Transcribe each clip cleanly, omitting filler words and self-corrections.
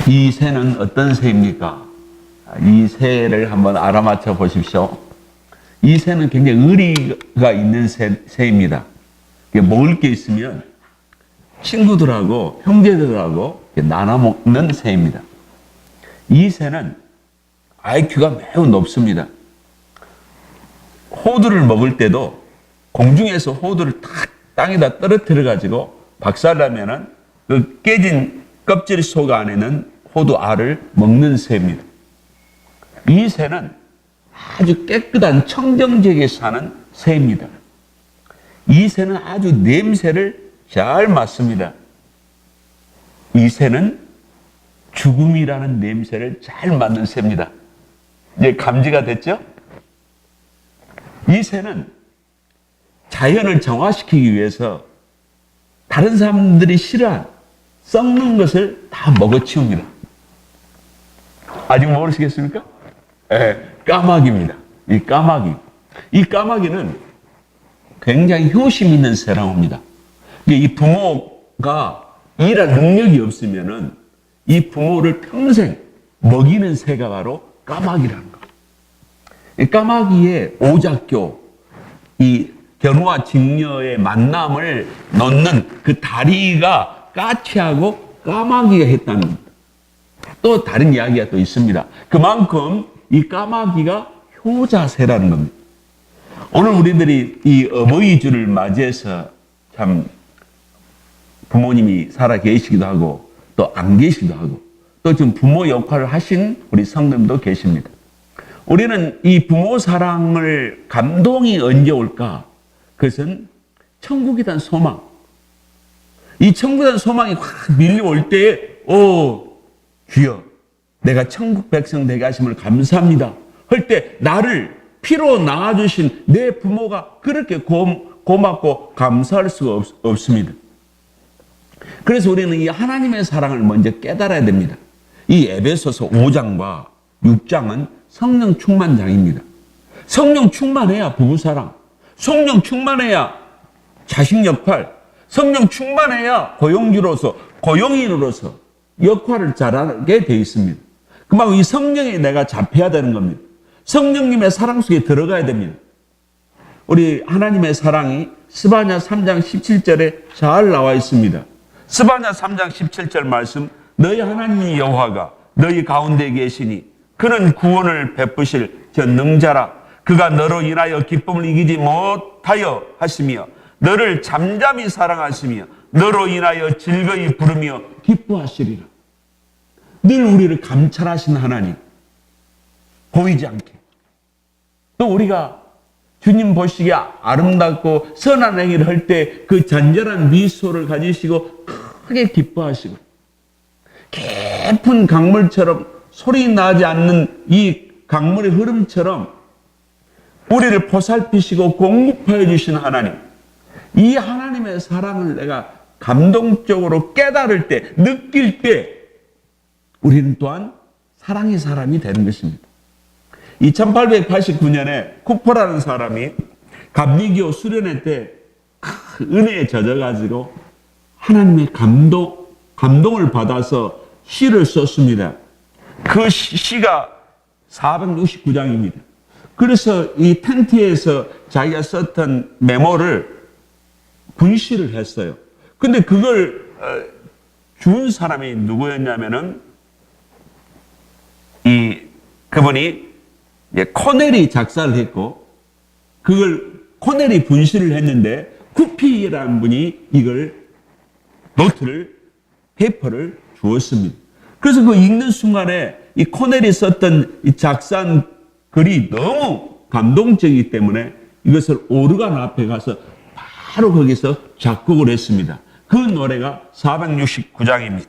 이 새는 어떤 새입니까? 이 새를 한번 알아맞혀 보십시오. 이 새는 굉장히 의리가 있는 새입니다. 먹을 게 있으면 친구들하고 형제들하고 나눠 먹는 새입니다. 이 새는 IQ가 매우 높습니다. 호두를 먹을 때도 공중에서 호두를 탁 땅에다 떨어뜨려 가지고 박살나면은 그 깨진 껍질 속 안에는 호두 알을 먹는 새입니다. 이 새는 아주 깨끗한 청정지역에 사는 새입니다. 이 새는 아주 냄새를 잘 맡습니다. 이 새는 죽음이라는 냄새를 잘 맡는 새입니다. 이제 감지가 됐죠? 이 새는 자연을 정화시키기 위해서 다른 사람들이 싫어한 썩는 것을 다 먹어치웁니다. 아직 모르시겠습니까? 까마귀입니다. 이 까마귀. 이 까마귀는 굉장히 효심 있는 새라고 합니다. 이 부모가 일할 능력이 없으면은 이 부모를 평생 먹이는 새가 바로 까마귀라는 거. 이 까마귀의 오작교, 이 견우와 직녀의 만남을 놓는 그 다리가 까치하고 까마귀가 했다는 겁니다. 또 다른 이야기가 또 있습니다. 그만큼 이 까마귀가 효자새라는 겁니다. 오늘 우리들이 이 어버이주를 맞이해서 참 부모님이 살아 계시기도 하고 또 안 계시기도 하고 또 지금 부모 역할을 하신 우리 성도님도 계십니다. 우리는 이 부모 사랑을 감동이 언제 올까? 그것은 천국에 대한 소망. 이 천국에 대한 소망이 확 밀려올 때에 주여 내가 천국 백성 되게 하심을 감사합니다 할 때 나를 피로 낳아주신 내 부모가 그렇게 고맙고 감사할 수가 없습니다. 그래서 우리는 이 하나님의 사랑을 먼저 깨달아야 됩니다. 이 에베소서 5장과 6장은 성령 충만장입니다. 성령 충만해야 부부사랑, 성령 충만해야 자식 역할, 성령 충만해야 고용주로서, 고용인으로서 역할을 잘하게 되어 있습니다. 그만큼 이 성령에 내가 잡혀야 되는 겁니다. 성령님의 사랑 속에 들어가야 됩니다. 우리 하나님의 사랑이 스바냐 3장 17절에 잘 나와 있습니다. 스바냐 3장 17절 말씀, 너희 하나님 여호와가 너희 가운데 계시니 그는 구원을 베푸실 전능자라. 그가 너로 인하여 기쁨을 이기지 못하여 하시며 너를 잠잠히 사랑하시며 너로 인하여 즐거이 부르며 기뻐하시리라. 늘 우리를 감찰하신 하나님, 보이지 않게. 또 우리가 주님 보시기에 아름답고 선한 행위를 할 때 그 잔잔한 미소를 가지시고 크게 기뻐하시고 깊은 강물처럼 소리 나지 않는 이 강물의 흐름처럼 우리를 보살피시고 공급하여 주신 하나님, 이 하나님의 사랑을 내가 감동적으로 깨달을 때, 느낄 때 우리는 또한 사랑의 사람이 되는 것입니다. 2889년에 쿠퍼라는 사람이 감리교 수련회 때 은혜에 젖어가지고 하나님의 감동을 받아서 시를 썼습니다. 그 시가 469장입니다. 그래서 이 텐트에서 자기가 썼던 메모를 분시를 했어요. 근데 그걸 준 사람이 누구였냐면은 그분이 코넬이 작사를 했고 그걸 코넬이 분시를 했는데 쿠피라는 분이 이걸 노트를 페이퍼를 주었습니다. 그래서 그 읽는 순간에 이 코넬이 썼던 이 작사한 글이 너무 감동적이기 때문에 이것을 오르간 앞에 가서 바로 거기서 작곡을 했습니다. 그 노래가 469장입니다.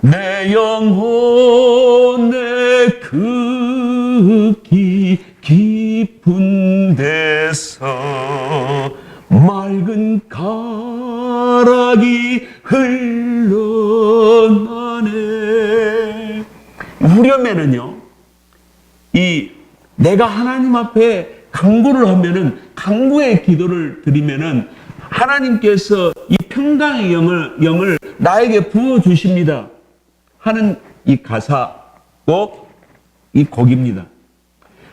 내 영혼의 그 깊은 데서 맑은 가락이 흘러나네. 후렴에는요, 내가 하나님 앞에 간구를 하면은, 간구의 기도를 드리면은 하나님께서 이 평강의 영을 나에게 부어주십니다. 하는 이 가사고 이 곡입니다.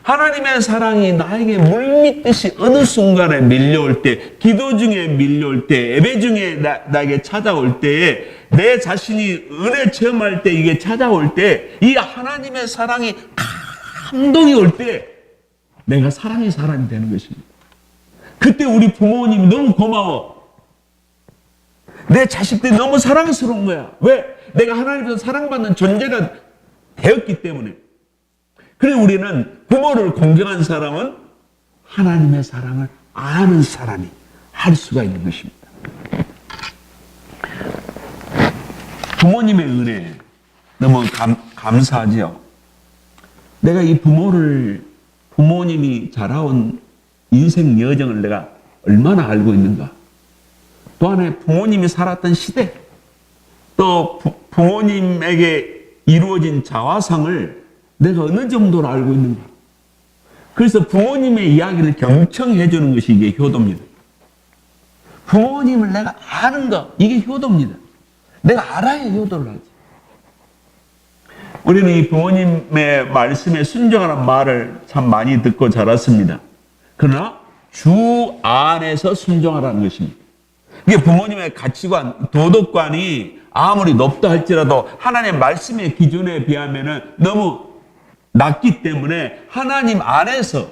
하나님의 사랑이 나에게 물밀듯이 어느 순간에 밀려올 때, 기도 중에 밀려올 때, 예배 중에 나에게 찾아올 때에, 내 자신이 은혜 체험할 때 이게 찾아올 때, 이 하나님의 사랑이 감동이 올 때, 내가 사랑의 사람이 되는 것입니다. 그때 우리 부모님이 너무 고마워. 내 자식들이 너무 사랑스러운 거야. 왜? 내가 하나님께서 사랑받는 존재가 되었기 때문에. 그래 우리는 부모를 공경한 사람은 하나님의 사랑을 아는 사람이 할 수가 있는 것입니다. 부모님의 은혜 너무 감사하지요. 내가 이 부모님이 자라온 인생 여정을 내가 얼마나 알고 있는가. 또 하나 부모님이 살았던 시대, 또 부모님에게 이루어진 자화상을 내가 어느 정도로 알고 있는가. 그래서 부모님의 이야기를 경청해 주는 것이 이게 효도입니다. 부모님을 내가 아는 것, 이게 효도입니다. 내가 알아야 효도를 하지. 우리는 이 부모님의 말씀에 순종하는 말을 참 많이 듣고 자랐습니다. 그러나 주 안에서 순종하라는 것입니다. 이게 부모님의 가치관, 도덕관이 아무리 높다 할지라도 하나님의 말씀의 기준에 비하면 너무 낮기 때문에 하나님 안에서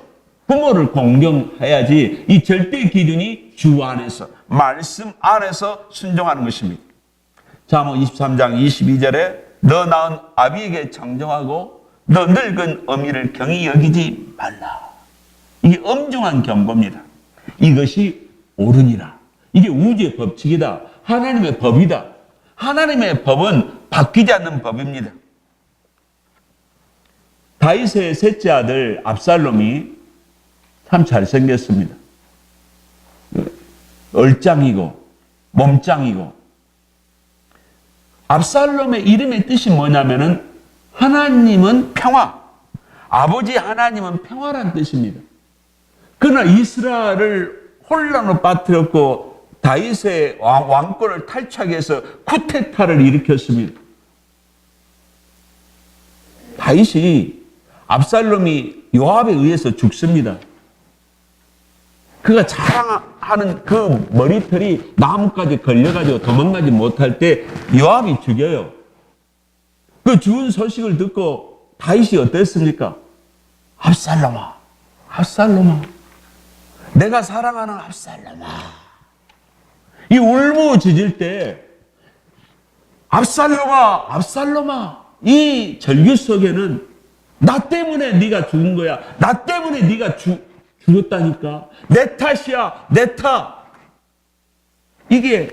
부모를 공경해야지. 이 절대 기준이 주 안에서, 말씀 안에서 순종하는 것입니다. 잠언 23장 22절에 너 낳은 아비에게 정정하고 너 늙은 어미를 경히 여기지 말라. 이게 엄중한 경고입니다. 이것이 옳으니라. 이게 우주의 법칙이다. 하나님의 법이다. 하나님의 법은 바뀌지 않는 법입니다. 다윗의 셋째 아들 압살롬이 참 잘생겼습니다. 얼짱이고 몸짱이고. 압살롬의 이름의 뜻이 뭐냐면은 하나님은 평화, 아버지 하나님은 평화란 뜻입니다. 그러나 이스라엘을 혼란으로 빠뜨렸고 다윗의 왕권을 탈취하기 위해서 쿠데타를 일으켰습니다. 다윗이 압살롬이 요압에 의해서 죽습니다. 그가 자랑하는 그 머리털이 나무까지 걸려가지고 도망가지 못할 때 요압이 죽여요. 그 죽은 소식을 듣고 다윗이 어땠습니까? 압살롬아, 압살롬아, 내가 사랑하는 압살롬아. 이 울부짖을 때 압살롬아, 압살롬아, 이 절규 속에는 나 때문에 네가 죽은 거야. 나 때문에 네가 죽었다니까. 내 탓이야, 내 탓. 이게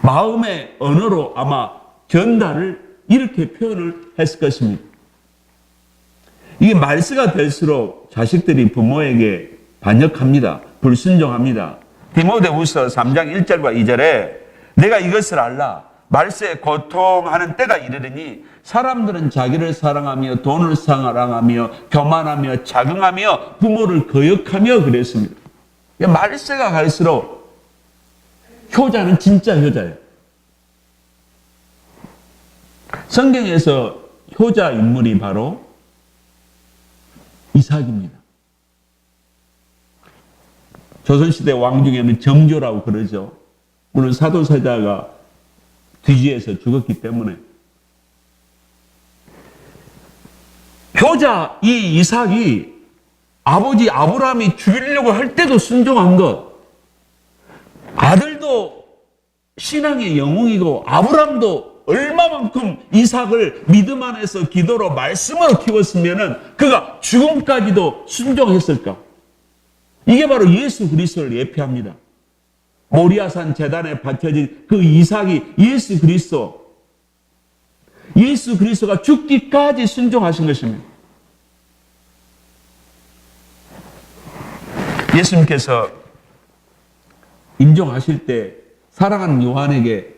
마음의 언어로 아마 전달을 이렇게 표현을 했을 것입니다. 이게 말세가 될수록 자식들이 부모에게 반역합니다. 불순종합니다. 디모데후서 3장 1절과 2절에 내가 이것을 알라. 말세에 고통하는 때가 이르리니 사람들은 자기를 사랑하며 돈을 사랑하며 교만하며 자긍하며 부모를 거역하며 그랬습니다. 말세가 갈수록 효자는 진짜 효자예요. 성경에서 효자 인물이 바로 이삭입니다. 조선시대 왕 중에는 정조라고 그러죠. 물론 사도세자가 뒤지에서 죽었기 때문에. 효자 이 이삭이 아버지 아브라함이 죽이려고 할 때도 순종한 것. 아들도 신앙의 영웅이고 아브라함도 얼마만큼 이삭을 믿음 안에서 기도로 말씀으로 키웠으면 그가 죽음까지도 순종했을까? 이게 바로 예수 그리스도를 예표합니다. 모리아산 제단에 바쳐진 그 이삭이 예수 그리스도가 죽기까지 순종하신 것입니다. 예수님께서 임종하실 때 사랑하는 요한에게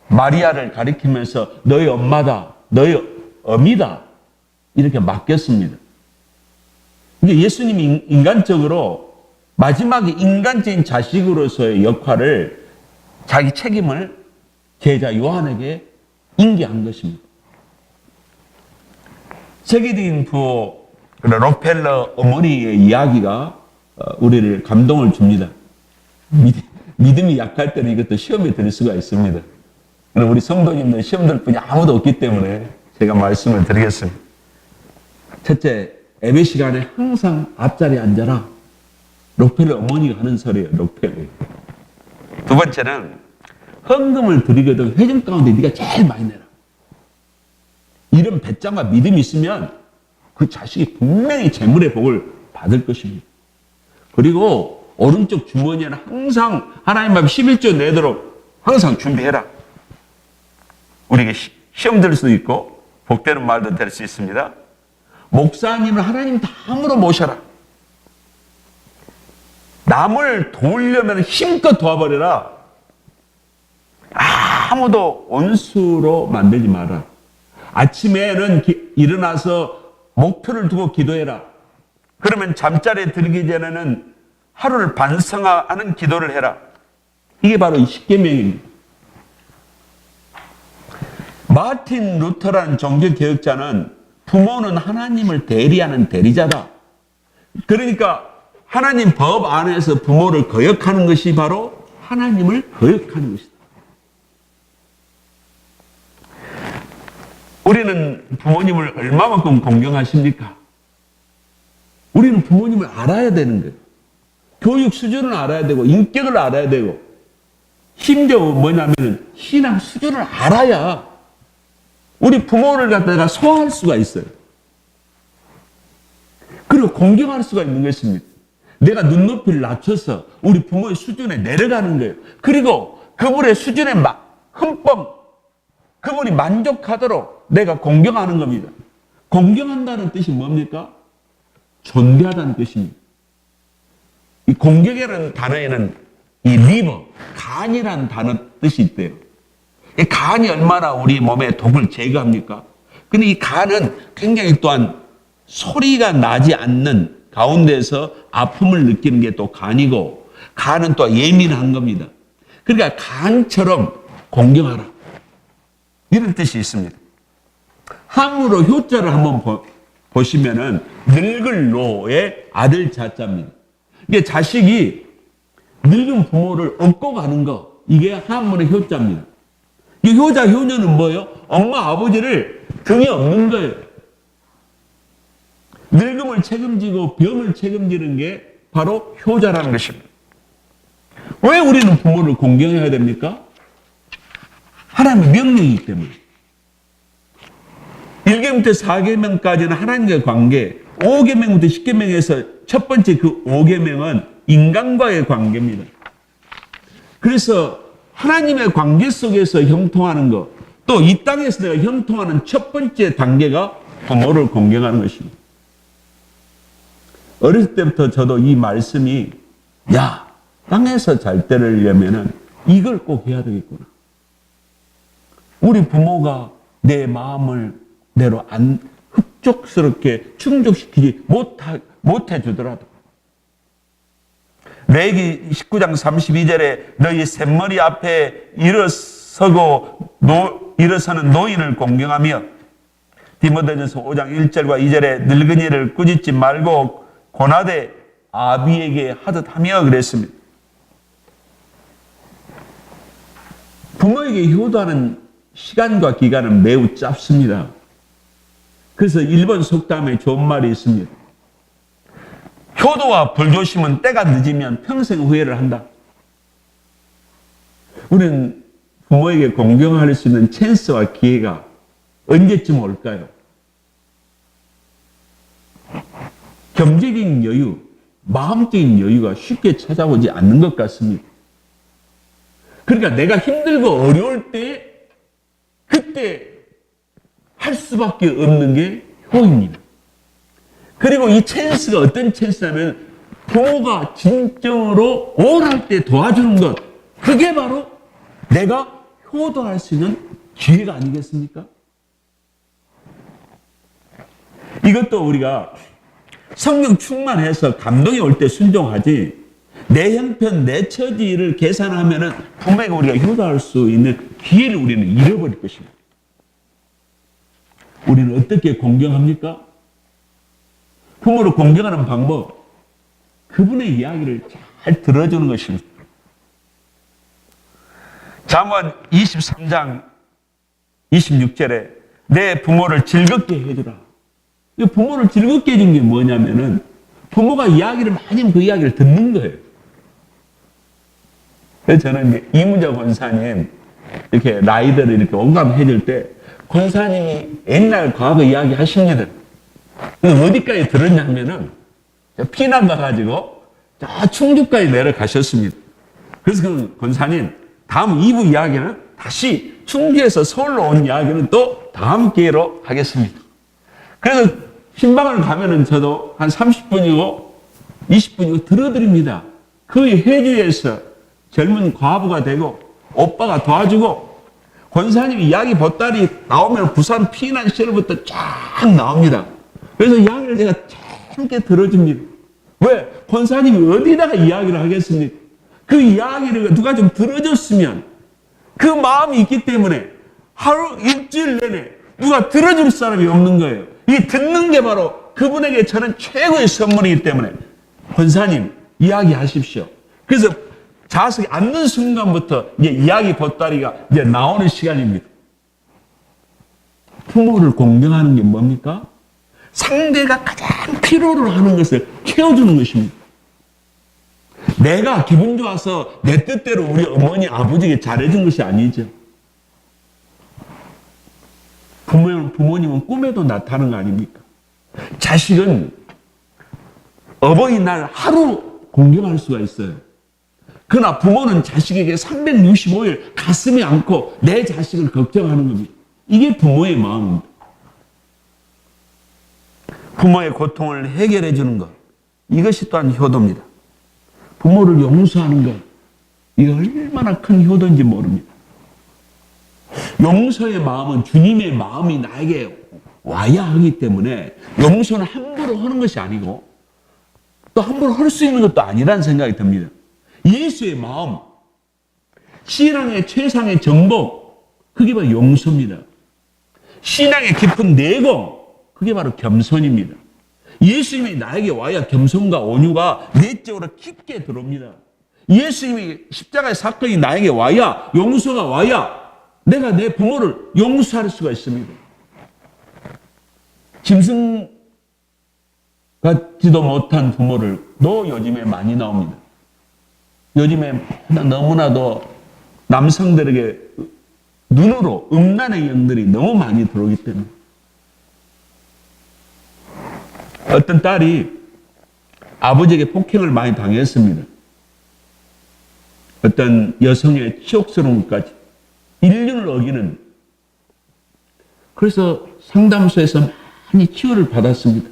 마리아를 가리키면서 너희 엄마다, 너희 어미다 이렇게 맡겼습니다. 근데 예수님이 인간적으로 마지막에 인간적인 자식으로서의 역할을 자기 책임을 제자 요한에게 인계한 것입니다. 세계적인 부호 록펠러 어머니의 이야기가 우리를 감동을 줍니다. 믿음이 약할 때는 이것도 시험에 들 수가 있습니다. 우리 성도님들 시험 들 분이 아무도 없기 때문에 제가 말씀을 드리겠습니다. 첫째, 예배 시간에 항상 앞자리에 앉아라. 록펠러 어머니가 하는 소리예요. 록펠러. 두 번째는 헌금을 드리거든 회중 가운데 네가 제일 많이 내라. 이런 배짱과 믿음이 있으면 그 자식이 분명히 재물의 복을 받을 것입니다. 그리고 오른쪽 주머니에는 항상 하나님 앞에 11조 내도록 항상 준비해라. 우리에게 시험 들 수도 있고 복되는 말도 될 수 있습니다. 목사님을 하나님 다음으로 모셔라. 남을 도우려면 힘껏 도와버려라. 아무도 원수로 만들지 마라. 아침에는 일어나서 목표를 두고 기도해라. 그러면 잠자리에 들기 전에는 하루를 반성하는 기도를 해라. 이게 바로 이 십계명입니다. 마틴 루터라는 종교개혁자는 부모는 하나님을 대리하는 대리자다. 그러니까 하나님 법 안에서 부모를 거역하는 것이 바로 하나님을 거역하는 것이다. 우리는 부모님을 얼마만큼 공경하십니까? 우리는 부모님을 알아야 되는 거예요. 교육 수준을 알아야 되고 인격을 알아야 되고 심지어 뭐냐면 신앙 수준을 알아야 우리 부모를 갖다가 소화할 수가 있어요. 그리고 공경할 수가 있는 것입니다. 내가 눈높이를 낮춰서 우리 부모의 수준에 내려가는 거예요. 그리고 그분의 수준에 흠뻑 그분이 만족하도록 내가 공경하는 겁니다. 공경한다는 뜻이 뭡니까? 존귀하다는 뜻입니다. 이 공경이라는 단어에는 이 리버, 간이라는 단어 뜻이 있대요. 이 간이 얼마나 우리 몸에 독을 제거합니까? 근데 이 간은 굉장히 또한 소리가 나지 않는 가운데서 아픔을 느끼는 게 또 간이고, 간은 또 예민한 겁니다. 그러니까 간처럼 공경하라. 이런 뜻이 있습니다. 함으로 효자를 한번 보시면은 늙을 노의 아들 자자입니다. 이게 자식이 늙은 부모를 업고 가는 거, 이게 함문의 효자입니다. 이 효자, 효녀는 뭐예요? 엄마, 아버지를 등에 업는 거예요. 늙음을 책임지고 병을 책임지는 게 바로 효자라는 것입니다. 왜 우리는 부모를 공경해야 됩니까? 하나님의 명령이기 때문에. 1계명부터 4계명까지는 하나님과의 관계, 5계명부터 10계명에서 첫 번째 그 5계명은 인간과의 관계입니다. 그래서 하나님의 관계 속에서 형통하는 것, 또 이 땅에서 내가 형통하는 첫 번째 단계가 부모를 공경하는 것입니다. 어렸을 때부터 저도 이 말씀이, 야, 땅에서 잘 되려면은 이걸 꼭 해야 되겠구나. 우리 부모가 내 마음을 내로 안 흡족스럽게 충족시키지 못해 주더라도, 레위기 19장 32절에 너희 샘머리 앞에 일어서는 노인을 공경하며, 디모데전서 5장 1절과 2절에 늙은이를 꾸짖지 말고 고나되 아비에게 하듯 하며 그랬습니다. 부모에게 효도하는 시간과 기간은 매우 짧습니다. 그래서 일본 속담에 좋은 말이 있습니다. 효도와 불조심은 때가 늦으면 평생 후회를 한다. 우리는 부모에게 공경할 수 있는 찬스와 기회가 언제쯤 올까요? 경제적인 여유, 마음적인 여유가 쉽게 찾아오지 않는 것 같습니다. 그러니까 내가 힘들고 어려울 때 그때 할 수밖에 없는 게 효입니다. 그리고 이 찬스가 어떤 찬스냐면 부모가 진정으로 원할 때 도와주는 것, 그게 바로 내가 효도할 수 있는 기회가 아니겠습니까? 이것도 우리가 성령 충만해서 감동이 올 때 순종하지, 내 형편, 내 처지를 계산하면은 분명히 우리가 효도할 수 있는 기회를 우리는 잃어버릴 것입니다. 우리는 어떻게 공경합니까? 부모를 공경하는 방법, 그분의 이야기를 잘 들어주는 것입니다. 잠언 23장 26절에 내 부모를 즐겁게 해주라. 이 부모를 즐겁게 해준 게 뭐냐면은 부모가 이야기를 많이 하면 그 이야기를 듣는 거예요. 그래서 저는 이문자 권사님 이렇게 라이더를 이렇게 온감해 줄 때 권사님이 옛날 과거 이야기 하십니다. 어디까지 들었냐면은 피난 가가지고 저 충주까지 내려가셨습니다. 그래서 그 권사님 다음 2부 이야기는 다시 충주에서 서울로 온 이야기는 또 다음 기회로 하겠습니다. 그래서 신방을 가면은 저도 한 30분이고 20분이고 들어드립니다. 그 해주에서 젊은 과부가 되고 오빠가 도와주고 권사님 이야기 보따리 나오면 부산 피난 시절부터 쫙 나옵니다. 그래서 이야기를 제가 함께 들어줍니다. 왜? 권사님이 어디다가 이야기를 하겠습니까? 그 이야기를 누가 좀 들어줬으면 그 마음이 있기 때문에 하루 일주일 내내 누가 들어줄 사람이 없는 거예요. 이 듣는 게 바로 그분에게 저는 최고의 선물이기 때문에 권사님 이야기하십시오. 그래서 좌석에 앉는 순간부터 이제 이야기 보따리가 이제 나오는 시간입니다. 부모를 공경하는 게 뭡니까? 상대가 가장 필요로 하는 것을 채워주는 것입니다. 내가 기분 좋아서 내 뜻대로 우리 어머니, 아버지에게 잘해준 것이 아니죠. 부모님은 꿈에도 나타나는 거 아닙니까? 자식은 어버이날 하루 공경할 수가 있어요. 그러나 부모는 자식에게 365일 가슴에 안고 내 자식을 걱정하는 겁니다. 이게 부모의 마음입니다. 부모의 고통을 해결해 주는 것, 이것이 또한 효도입니다. 부모를 용서하는 것, 이게 얼마나 큰 효도인지 모릅니다. 용서의 마음은 주님의 마음이 나에게 와야 하기 때문에 용서는 함부로 하는 것이 아니고 또 함부로 할 수 있는 것도 아니라는 생각이 듭니다. 예수의 마음, 신앙의 최상의 정복, 그게 바로 용서입니다. 신앙의 깊은 내공, 그게 바로 겸손입니다. 예수님이 나에게 와야 겸손과 온유가 내적으로 깊게 들어옵니다. 예수님이 십자가의 사건이 나에게 와야, 용서가 와야 내가 내 부모를 용서할 수가 있습니다. 짐승 같지도 못한 부모를도 요즘에 많이 나옵니다. 요즘에 너무나도 남성들에게 눈으로 음란의 영들이 너무 많이 들어오기 때문에 어떤 딸이 아버지에게 폭행을 많이 당했습니다. 어떤 여성의 치욕스러운 것까지 인륜을 어기는, 그래서 상담소에서 많이 치유를 받았습니다.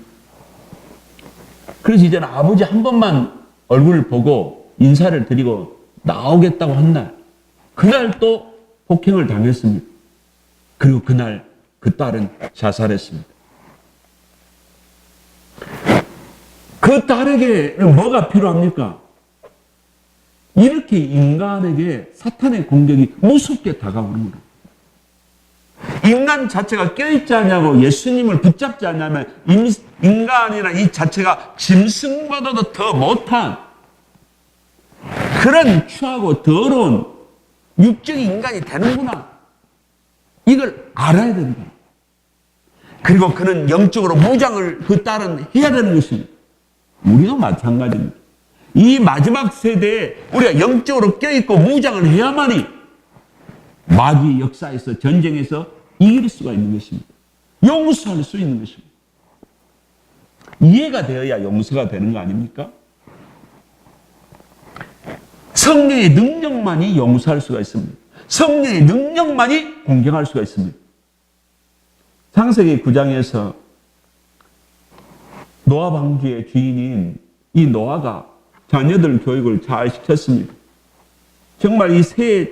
그래서 이제는 아버지 한 번만 얼굴을 보고 인사를 드리고 나오겠다고 한 날, 그날 또 폭행을 당했습니다. 그리고 그날 그 딸은 자살했습니다. 그 딸에게는 뭐가 필요합니까? 이렇게 인간에게 사탄의 공격이 무섭게 다가오는 거예요. 인간 자체가 껴있지 않냐고 예수님을 붙잡지 않냐면 인간이나 이 자체가 짐승보다도 더 못한 그런 추하고 더러운 육적인 인간이 되는구나. 이걸 알아야 된다. 그리고 그는 영적으로 무장을 그 딸은 해야 되는 것입니다. 우리도 마찬가지입니다. 이 마지막 세대에 우리가 영적으로 껴있고 무장을 해야만이 마귀 역사에서 전쟁에서 이길 수가 있는 것입니다. 용서할 수 있는 것입니다. 이해가 되어야 용서가 되는 거 아닙니까? 성령의 능력만이 용서할 수가 있습니다. 성령의 능력만이 공경할 수가 있습니다. 창세기 9장에서 노아 방주의 주인인 이 노아가 자녀들 교육을 잘 시켰습니다. 정말 이 세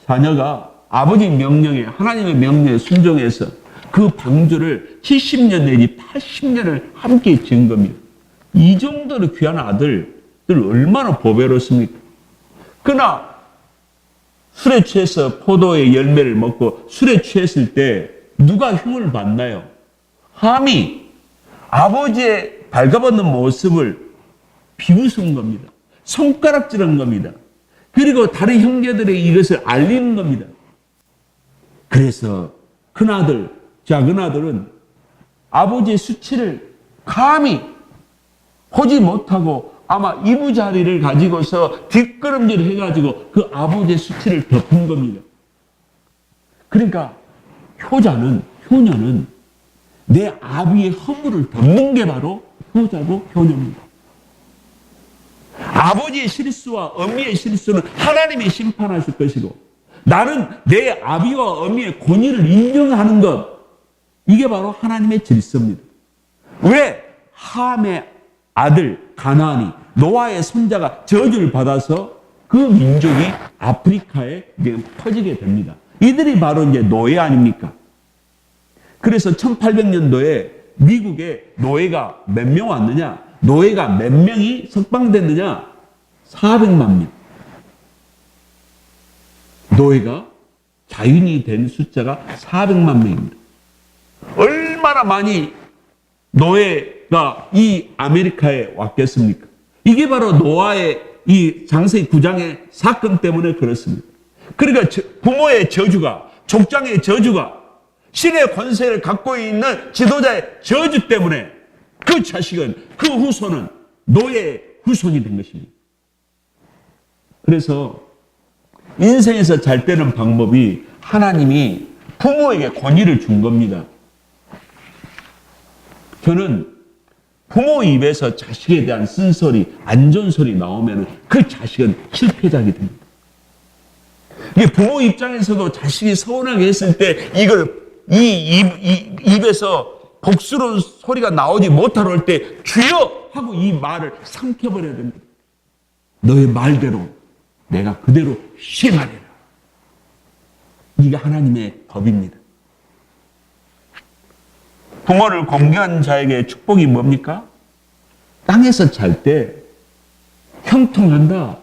자녀가 아버지 명령에, 하나님의 명령에 순종해서 그 방주를 70년 내지 80년을 함께 지은 겁니다. 이 정도로 귀한 아들들 얼마나 보배롭습니까? 그러나 술에 취해서 포도의 열매를 먹고 술에 취했을 때 누가 흉을 봤나요? 함이 아버지의 발가벗는 모습을 비웃은 겁니다. 손가락질한 겁니다. 그리고 다른 형제들에게 이것을 알리는 겁니다. 그래서 큰아들, 작은아들은 아버지의 수치를 감히 보지 못하고 아마 이부자리를 가지고서 뒷걸음질 해가지고 그 아버지의 수치를 덮은 겁니다. 그러니까 효녀는 내 아비의 허물을 덮는 게 바로 효자고 효녀입니다. 아버지의 실수와 어미의 실수는 하나님이 심판하실 것이고, 나는 내 아비와 어미의 권위를 인정하는 것, 이게 바로 하나님의 질서입니다. 왜? 함의 아들 가나안이, 노아의 손자가 저주를 받아서 그 민족이 아프리카에 퍼지게 됩니다. 이들이 바로 이제 노예 아닙니까? 그래서 1800년도에 미국에 노예가 몇 명 왔느냐? 노예가 몇 명이 석방됐느냐? 400만 명. 노예가 자유인이 된 숫자가 400만 명입니다. 얼마나 많이 노예가 이 아메리카에 왔겠습니까? 이게 바로 노아의 이 장세기 9장의 사건 때문에 그렇습니다. 그러니까 부모의 저주가, 족장의 저주가, 신의 권세를 갖고 있는 지도자의 저주 때문에 그 자식은, 그 후손은 노예의 후손이 된 것입니다. 그래서 인생에서 잘 되는 방법이 하나님이 부모에게 권위를 준 겁니다. 저는 부모 입에서 자식에 대한 쓴소리, 안전소리 나오면 그 자식은 실패자가 됩니다. 이게 부모 입장에서도 자식이 서운하게 했을 때 이걸 입에서 복스러운 소리가 나오지 못하러 할 때 주여 하고 이 말을 삼켜버려야 됩니다. 너의 말대로 내가 그대로 시행하리라. 이게 하나님의 법입니다. 부모를 공경하는 자에게 축복이 뭡니까? 땅에서 잘 때 형통한다.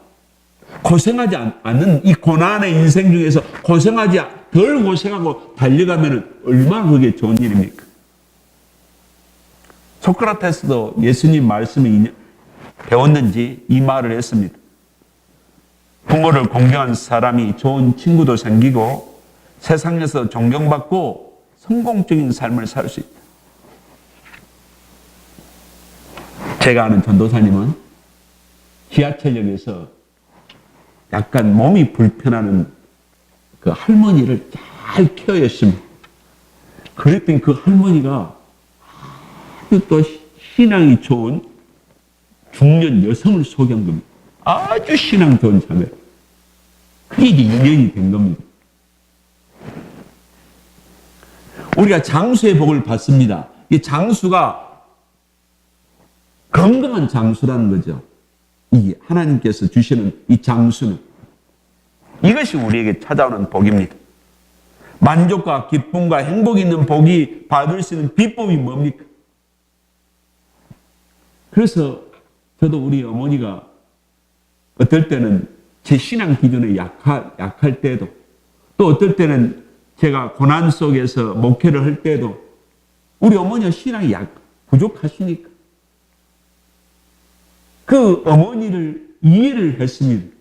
고생하지 않는 이 고난의 인생 중에서 덜 고생하고 달려가면 얼마나 그게 좋은 일입니까? 소크라테스도 예수님 말씀을 배웠는지 이 말을 했습니다. 부모를 공경한 사람이 좋은 친구도 생기고 세상에서 존경받고 성공적인 삶을 살 수 있다. 제가 아는 전도사님은 지하철역에서 약간 몸이 불편하는 그 할머니를 잘 케어했습니다. 그랬더니 그 할머니가 아주 또 신앙이 좋은 중년 여성을 소개한 겁니다. 아주 신앙 좋은 자매. 그게 이제 인연이 된 겁니다. 우리가 장수의 복을 받습니다. 이 장수가 건강한 장수라는 거죠. 이 하나님께서 주시는 이 장수는 이것이 우리에게 찾아오는 복입니다. 만족과 기쁨과 행복이 있는 복이 받을 수 있는 비법이 뭡니까? 그래서 저도 우리 어머니가 어떨 때는 제 신앙 기준에 약할 때도, 또 어떨 때는 제가 고난 속에서 목회를 할 때도 우리 어머니가 신앙이 부족하시니까 그 어머니를 이해를 했습니다.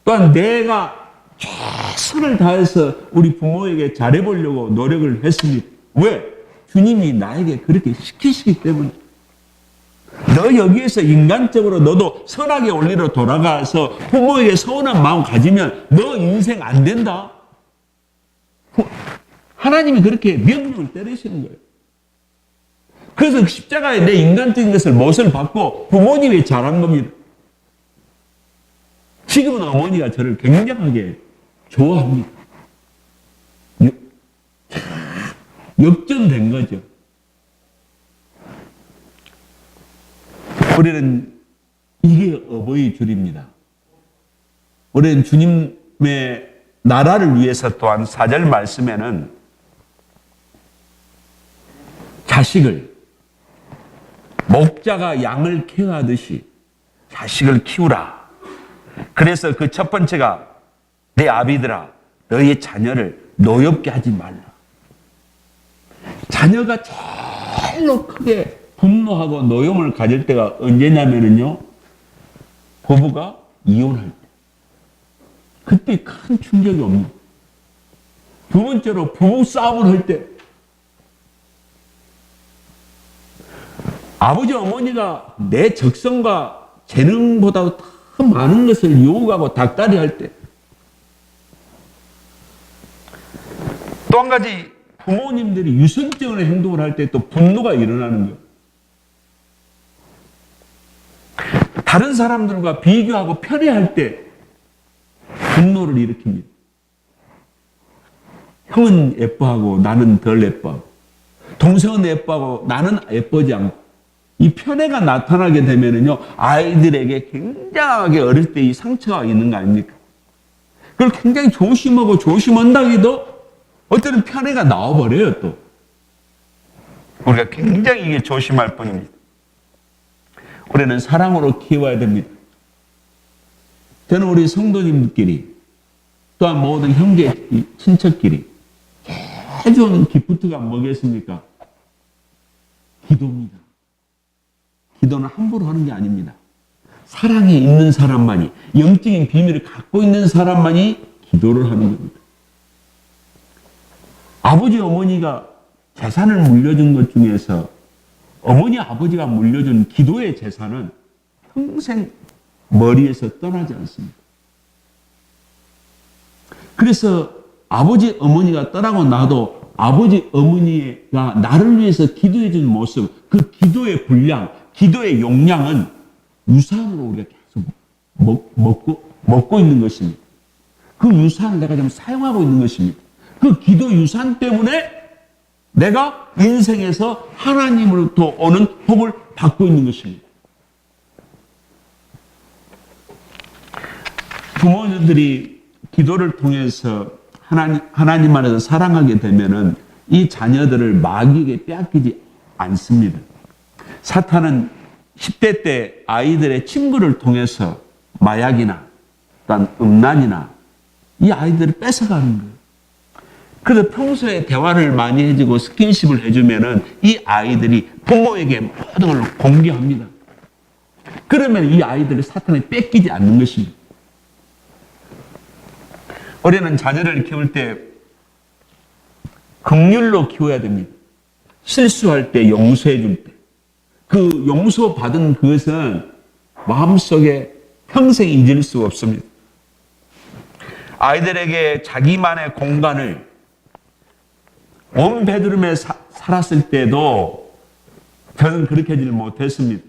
또한 내가 최선을 다해서 우리 부모에게 잘해보려고 노력을 했습니다. 왜? 주님이 나에게 그렇게 시키시기 때문에. 너 여기에서 인간적으로 너도 선악의 원리로 돌아가서 부모에게 서운한 마음 가지면 너 인생 안 된다. 하나님이 그렇게 명령을 때리시는 거예요. 그래서 십자가에 내 인간적인 것을 못을 받고 부모님이 잘한 겁니다. 지금은 어머니가 저를 굉장하게 좋아합니다. 역전된 거죠. 우리는 이게 어버이 줄입니다. 우리는 주님의 나라를 위해서 또한 4절 말씀에는 자식을 목자가 양을 케어하듯이 자식을 키우라. 그래서 그 첫 번째가 내 아비들아 너희의 자녀를 노엽게 하지 말라. 자녀가 제일로 크게 분노하고 노여움을 가질 때가 언제냐면요, 부부가 이혼할 때. 그때 큰 충격이 옵니다. 두 번째로 부부 싸움을 할 때, 아버지 어머니가 내 적성과 재능보다 더 많은 것을 요구하고 닥달이 할 때, 또 한 가지 부모님들이 유선적인 행동을 할 때 또 분노가 일어나는 거예요. 다른 사람들과 비교하고 편애할 때 분노를 일으킵니다. 형은 예뻐하고 나는 덜 예뻐하고, 동생은 예뻐하고 나는 예쁘지 않고, 이 편애가 나타나게 되면은요, 아이들에게 굉장하게 어릴 때 이 상처가 있는 거 아닙니까? 그걸 굉장히 조심하고 조심한다기도 어떤 때는 편애가 나와버려요, 또. 우리가 굉장히 이게 조심할 뿐입니다. 우리는 사랑으로 키워야 됩니다. 저는 우리 성도님들끼리, 또한 모든 형제, 친척끼리 제일 좋은 기프트가 뭐겠습니까? 기도입니다. 기도는 함부로 하는 게 아닙니다. 사랑에 있는 사람만이, 영적인 비밀을 갖고 있는 사람만이 기도를 하는 겁니다. 아버지, 어머니가 재산을 물려준 것 중에서 어머니, 아버지가 물려준 기도의 재산은 평생 머리에서 떠나지 않습니다. 그래서 아버지, 어머니가 떠나고 나도 아버지, 어머니가 나를 위해서 기도해 주는 모습, 그 기도의 분량, 기도의 용량은 유산으로 우리가 계속 먹고 있는 것입니다. 그 유산을 내가 좀 사용하고 있는 것입니다. 그 기도 유산 때문에 내가 인생에서 하나님으로부터 오는 복을 받고 있는 것입니다. 부모님들이 기도를 통해서 하나님 안에서 사랑하게 되면은 이 자녀들을 마귀에게 빼앗기지 않습니다. 사탄은 10대 때 아이들의 친구를 통해서 마약이나 또한 음란이나 이 아이들을 뺏어가는 거예요. 그래서 평소에 대화를 많이 해주고 스킨십을 해주면은 이 아이들이 부모에게 모든 걸 공개합니다. 그러면 이 아이들을 사탄에 뺏기지 않는 것입니다. 우리는 자녀를 키울 때 긍휼로 키워야 됩니다. 실수할 때 용서해 줄 때. 그 용서받은 그것은 마음속에 평생 잊을 수 없습니다. 아이들에게 자기만의 공간을 온 베드룸에 살았을 때도 저는 그렇게 하지 못했습니다.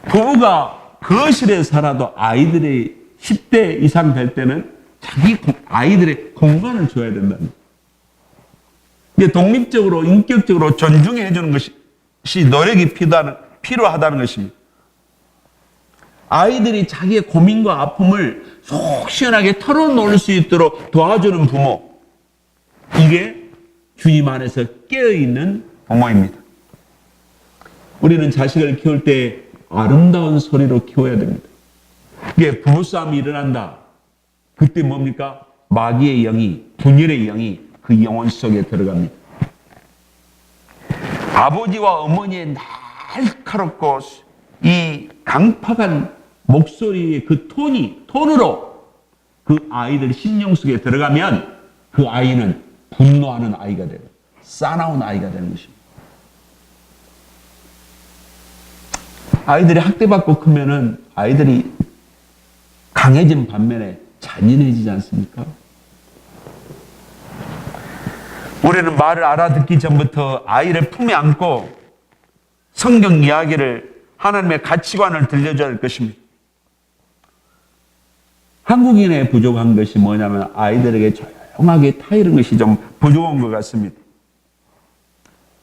부부가 거실에 살아도 아이들이 10대 이상 될 때는 자기 아이들의 공간을 줘야 된다는 거예요. 독립적으로, 인격적으로 존중해 주는 것이 노력이 필요하다는 것입니다. 아이들이 자기의 고민과 아픔을 속 시원하게 털어놓을 수 있도록 도와주는 부모, 이게 주님 안에서 깨어있는 부모입니다. 우리는 자식을 키울 때 아름다운 소리로 키워야 됩니다. 이게 부부싸움이 일어난다. 그때 뭡니까? 마귀의 영이, 분열의 영이 그 영혼 속에 들어갑니다. 아버지와 어머니의 날카롭고 이 강팍한 목소리의 그 톤으로 그 아이들 심령 속에 들어가면 그 아이는 분노하는 아이가 되고 싸나운 아이가 되는 것입니다. 아이들이 학대받고 크면은 아이들이 강해진 반면에 잔인해지지 않습니까? 우리는 말을 알아듣기 전부터 아이를 품에 안고 성경 이야기를, 하나님의 가치관을 들려줘야 할 것입니다. 한국인의 부족한 것이 뭐냐면 아이들에게 조용하게 타이르는 것이 좀 부족한 것 같습니다.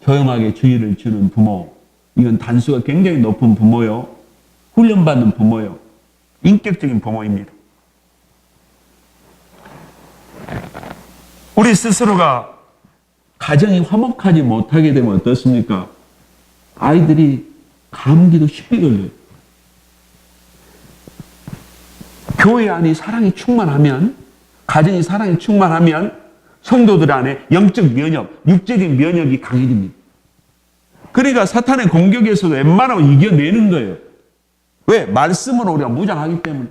조용하게 주의를 주는 부모, 이건 단수가 굉장히 높은 부모요. 훈련받는 부모요. 인격적인 부모입니다. 우리 스스로가 가정이 화목하지 못하게 되면 어떻습니까? 아이들이 감기도 쉽게 걸려요. 교회 안이 사랑이 충만하면, 가정이 사랑이 충만하면 성도들 안에 영적 면역, 육적인 면역이 강해집니다. 그러니까 사탄의 공격에서도 웬만하면 이겨내는 거예요. 왜? 말씀으로 우리가 무장하기 때문에.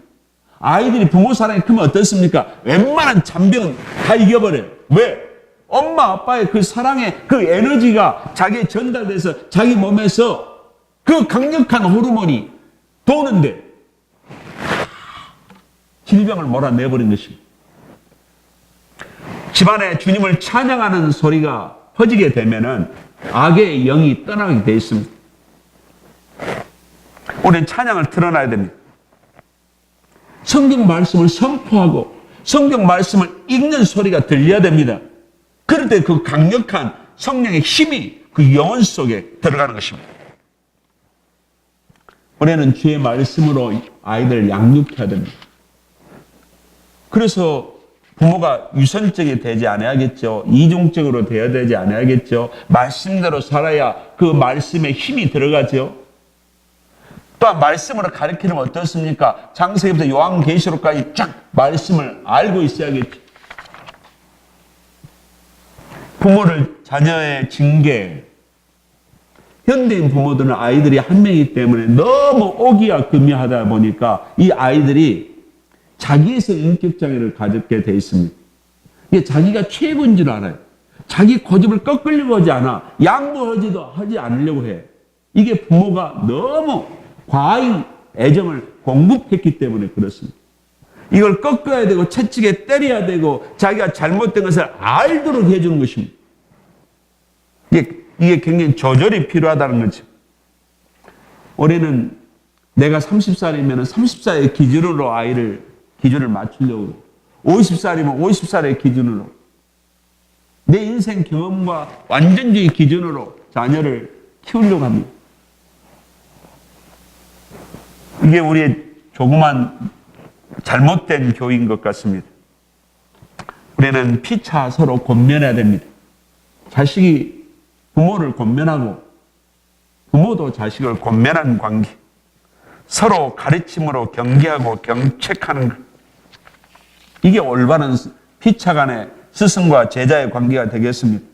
아이들이 부모 사랑이 크면 어떻습니까? 웬만한 잔병은 다 이겨버려요. 왜? 엄마 아빠의 그 사랑의 그 에너지가 자기에 전달돼서 자기 몸에서 그 강력한 호르몬이 도는데 질병을 몰아내버린 것입니다. 집안에 주님을 찬양하는 소리가 퍼지게 되면은 악의 영이 떠나게 되어 있습니다. 우리는 찬양을 틀어놔야 됩니다. 성경 말씀을 선포하고 성경 말씀을 읽는 소리가 들려야 됩니다. 그럴 때 그 강력한 성령의 힘이 그 영혼 속에 들어가는 것입니다. 우리는 주의 말씀으로 아이들을 양육해야 됩니다. 그래서 부모가 유선적이 되지 않아야겠죠. 이중적으로 되어야 되지 않아야겠죠. 말씀대로 살아야 그 말씀에 힘이 들어가죠. 또한 말씀으로 가르치면 어떻습니까? 창세기부터 요한계시록까지 쫙 말씀을 알고 있어야겠죠. 부모를 자녀의 징계. 현대인 부모들은 아이들이 한 명이기 때문에 너무 오기와 금이하다 보니까 이 아이들이 자기에서 인격장애를 가졌게 돼 있습니다. 이게 자기가 최고인 줄 알아요. 자기 고집을 꺾으려고 하지 않아. 양보하지도 하지 않으려고 해. 이게 부모가 너무 과잉 애정을 공급했기 때문에 그렇습니다. 이걸 꺾어야 되고 채찍에 때려야 되고 자기가 잘못된 것을 알도록 해주는 것입니다. 이게 굉장히 조절이 필요하다는 거죠. 우리는 내가 30살이면 30살의 기준으로 기준을 맞추려고 50살이면 50살의 기준으로 내 인생 경험과 완전주의 기준으로 자녀를 키우려고 합니다. 이게 우리의 조그만 잘못된 교육인 것 같습니다. 우리는 피차 서로 권면해야 됩니다. 자식이 부모를 권면하고 부모도 자식을 권면하는 관계. 서로 가르침으로 경계하고 경책하는 것. 이게 올바른 피차 간의 스승과 제자의 관계가 되겠습니다.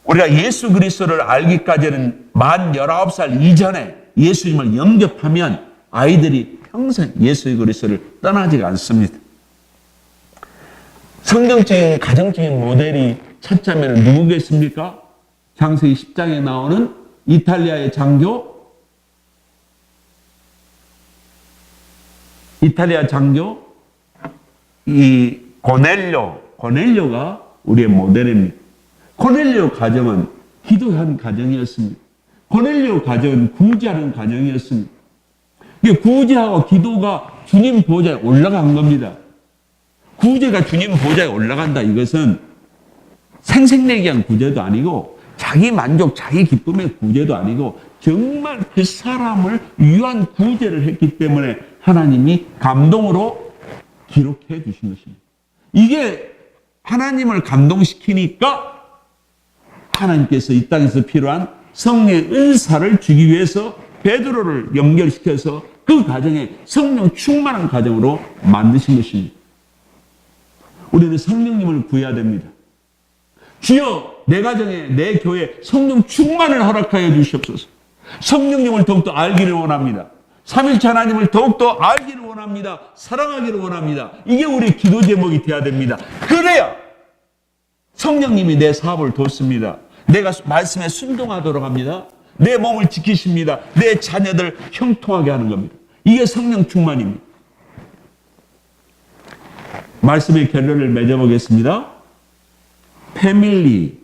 우리가 예수 그리스도를 알기까지는 만 19살 이전에 예수님을 영접하면 아이들이 평생 예수 그리스도를 떠나지가 않습니다. 성경적인 가정적인 모델이 찾자면 누구겠습니까? 창세기 10장에 나오는 이탈리아의 장교, 이 고넬료가 우리의 모델입니다. 고넬료 가정은 기도한 가정이었습니다. 고넬료 가정은 구제하는 가정이었습니다. 구제하고 기도가 주님 보좌에 올라간 겁니다. 구제가 주님 보좌에 올라간다. 이것은 생색내기 위한 구제도 아니고 자기 만족, 자기 기쁨의 구제도 아니고 정말 그 사람을 위한 구제를 했기 때문에 하나님이 감동으로 기록해 주신 것입니다. 이게 하나님을 감동시키니까 하나님께서 이 땅에서 필요한 성령의 은사를 주기 위해서 베드로를 연결시켜서 그 가정에 성령 충만한 가정으로 만드신 것입니다. 우리는 성령님을 구해야 됩니다. 주여 내 가정에 내 교회에 성령 충만을 허락하여 주시옵소서. 성령님을 더욱더 알기를 원합니다. 삼일체 하나님을 더욱더 알기를 원합니다. 사랑하기를 원합니다. 이게 우리의 기도 제목이 되어야 됩니다. 그래야 성령님이 내 사업을 돕습니다. 내가 말씀에 순종하도록 합니다. 내 몸을 지키십니다. 내 자녀들 형통하게 하는 겁니다. 이게 성령 충만입니다. 말씀의 결론을 맺어보겠습니다. 패밀리라는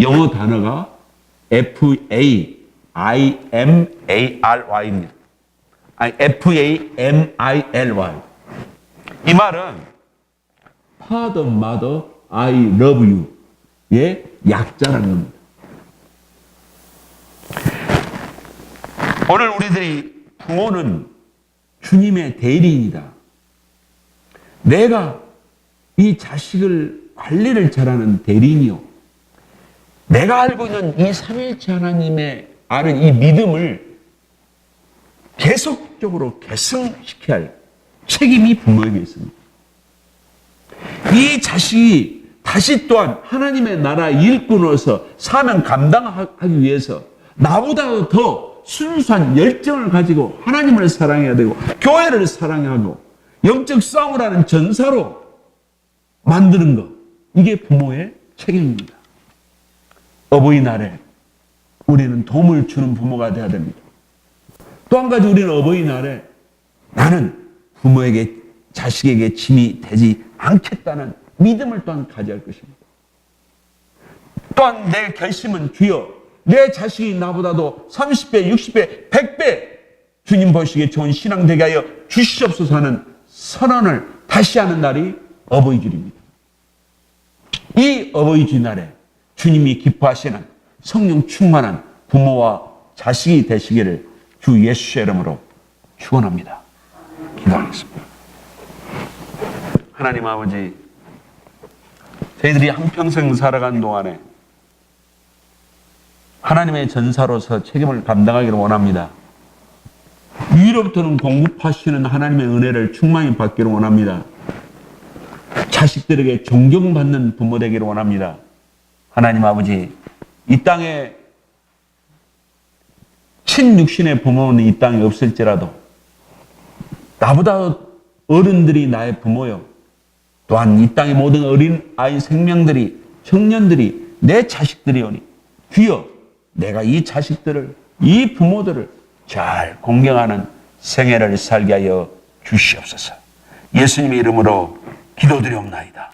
영어 단어가 F-A-I-M-A-R-Y입니다. F-A-M-I-L-Y. 이 말은 Father, Mother, I love you의 약자라는 겁니다. 오늘 우리들이 부모는 주님의 대리인이다. 내가 이 자식을 관리를 잘하는 대리인이요. 내가 알고 있는 이 삼일체 하나님의 아는 이 믿음을 계속적으로 계승시켜야 할 책임이 부모에게 있습니다. 이 자식이 다시 또한 하나님의 나라 일꾼으로서 사명 감당하기 위해서 나보다 더 순수한 열정을 가지고 하나님을 사랑해야 되고 교회를 사랑하고 영적 싸움을 하는 전사로 만드는 것, 이게 부모의 책임입니다. 어버이날에 우리는 도움을 주는 부모가 되어야 됩니다. 또 한 가지, 우리는 어버이날에 나는 부모에게, 자식에게 짐이 되지 않겠다는 믿음을 또한 가져야 할 것입니다. 또한 내 결심은 주여 내 자식이 나보다도 30배, 60배, 100배 주님 보시기에 좋은 신앙 되게 하여 주시옵소서 하는 선언을 다시 하는 날이 어버이주일입니다. 이 어버이주일 날에 주님이 기뻐하시는 성령 충만한 부모와 자식이 되시기를 주 예수의 이름으로 축원합니다. 기도하겠습니다. 하나님 아버지, 저희들이 한평생 살아간 동안에 하나님의 전사로서 책임을 감당하기를 원합니다. 위로부터는 공급하시는 하나님의 은혜를 충만히 받기를 원합니다. 자식들에게 존경받는 부모 되기를 원합니다. 하나님 아버지, 이 땅에 친육신의 부모는 이 땅에 없을지라도 나보다 어른들이 나의 부모요, 또한 이 땅의 모든 어린 아이 생명들이, 청년들이 내 자식들이오니 주여 내가 이 자식들을, 이 부모들을 잘 공경하는 생애를 살게 하여 주시옵소서. 예수님의 이름으로 기도드리옵나이다.